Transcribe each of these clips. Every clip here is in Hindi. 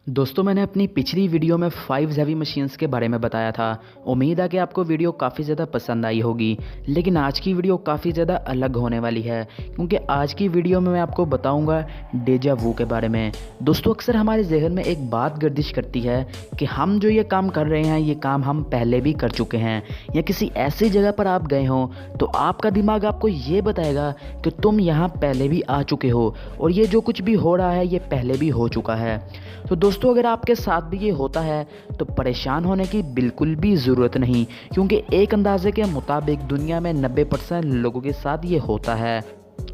दोस्तों मैंने अपनी पिछली वीडियो में 5 हैवी मशीन्स के बारे में बताया था। उम्मीद है कि आपको वीडियो काफ़ी ज़्यादा पसंद आई होगी। लेकिन आज की वीडियो काफ़ी ज़्यादा अलग होने वाली है, क्योंकि आज की वीडियो में मैं आपको बताऊंगा डेजा वू के बारे में। दोस्तों अक्सर हमारे जहन में एक बात गर्दिश करती है कि हम जो ये काम कर रहे हैं ये काम हम पहले भी कर चुके हैं, या किसी ऐसी जगह पर आप गए हों तो आपका दिमाग आपको ये बताएगा कि तुम यहाँ पहले भी आ चुके हो और ये जो कुछ भी हो रहा है ये पहले भी हो चुका है। तो दोस्तों अगर आपके साथ भी ये होता है तो परेशान होने की बिल्कुल भी ज़रूरत नहीं, क्योंकि एक अंदाजे के मुताबिक दुनिया में 90% लोगों के साथ ये होता है।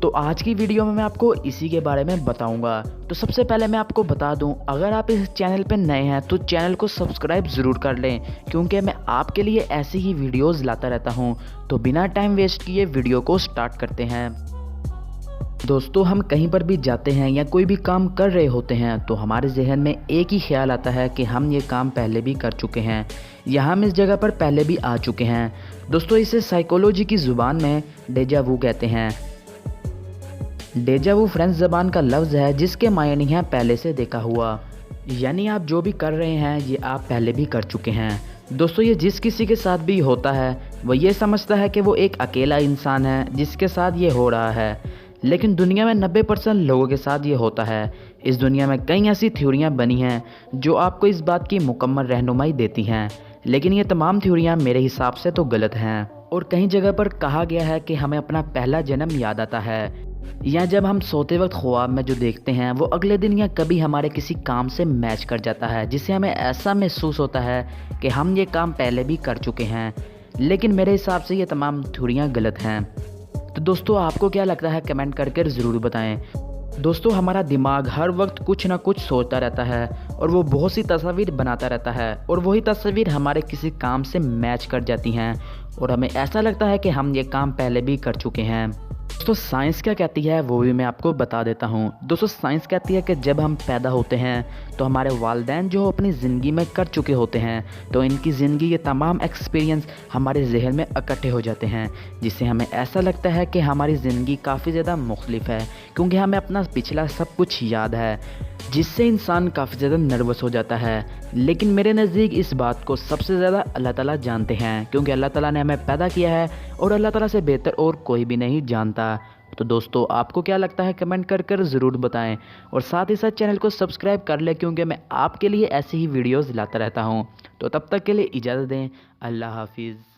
तो आज की वीडियो में मैं आपको इसी के बारे में बताऊंगा। तो सबसे पहले मैं आपको बता दूं, अगर आप इस चैनल पर नए हैं तो चैनल को सब्सक्राइब ज़रूर कर लें, क्योंकि मैं आपके लिए ऐसी ही वीडियोस लाता रहता हूं। तो बिना टाइम वेस्ट किए वीडियो को स्टार्ट करते हैं। दोस्तों हम कहीं पर भी जाते हैं या कोई भी काम कर रहे होते हैं तो हमारे जहन में एक ही ख्याल आता है कि हम ये काम पहले भी कर चुके हैं या हम इस जगह पर पहले भी आ चुके हैं। दोस्तों इसे साइकोलॉजी की ज़ुबान में डेजा वू कहते हैं। डेजा वू फ्रेंच ज़बान का लफ्ज़ है जिसके मायने हैं पहले से देखा हुआ, यानी आप जो भी कर रहे हैं ये आप पहले भी कर चुके हैं। दोस्तों ये जिस किसी के साथ भी होता है वह ये समझता है कि वो एक अकेला इंसान है जिसके साथ ये हो रहा है, लेकिन दुनिया में 90% लोगों के साथ ये होता है। इस दुनिया में कई ऐसी थ्योरियाँ बनी हैं जो आपको इस बात की मुकम्मल रहनुमाई देती हैं, लेकिन ये तमाम थ्योरियाँ मेरे हिसाब से तो गलत हैं। और कहीं जगह पर कहा गया है कि हमें अपना पहला जन्म याद आता है, या जब हम सोते वक्त ख्वाब में जो देखते हैं वो अगले दिन या कभी हमारे किसी काम से मैच कर जाता है, जिससे हमें ऐसा महसूस होता है कि हम ये काम पहले भी कर चुके हैं। लेकिन मेरे हिसाब से ये तमाम थ्योरियाँ गलत हैं। तो दोस्तों आपको क्या लगता है कमेंट करके ज़रूर बताएं। दोस्तों हमारा दिमाग हर वक्त कुछ ना कुछ सोचता रहता है और वो बहुत सी तस्वीर बनाता रहता है, और वही तस्वीर हमारे किसी काम से मैच कर जाती हैं और हमें ऐसा लगता है कि हम ये काम पहले भी कर चुके हैं। दोस्तों साइंस क्या कहती है वो भी मैं आपको बता देता हूँ। दोस्तों साइंस कहती है कि जब हम पैदा होते हैं तो हमारे वालिदैन जो अपनी ज़िंदगी में कर चुके होते हैं तो इनकी ज़िंदगी के तमाम एक्सपीरियंस हमारे जहन में इकट्ठे हो जाते हैं, जिससे हमें ऐसा लगता है कि हमारी ज़िंदगी काफ़ी ज़्यादा मुख्तलिफ है, क्योंकि हमें अपना पिछला सब कुछ याद है, जिससे इंसान काफ़ी ज़्यादा नर्वस हो जाता है। लेकिन मेरे नज़दीक इस बात को सबसे ज़्यादा अल्लाह ताला जानते हैं, क्योंकि अल्लाह ताला ने हमें पैदा किया है और अल्लाह ताला से बेहतर और कोई भी नहीं जानता। तो दोस्तों आपको क्या लगता है कमेंट कर ज़रूर बताएं, और साथ ही साथ चैनल को सब्सक्राइब कर लें, क्योंकि मैं आपके लिए ऐसी ही वीडियोज़ लाता रहता हूँ। तो तब तक के लिए इजाज़त दें। अल्लाह हाफिज़।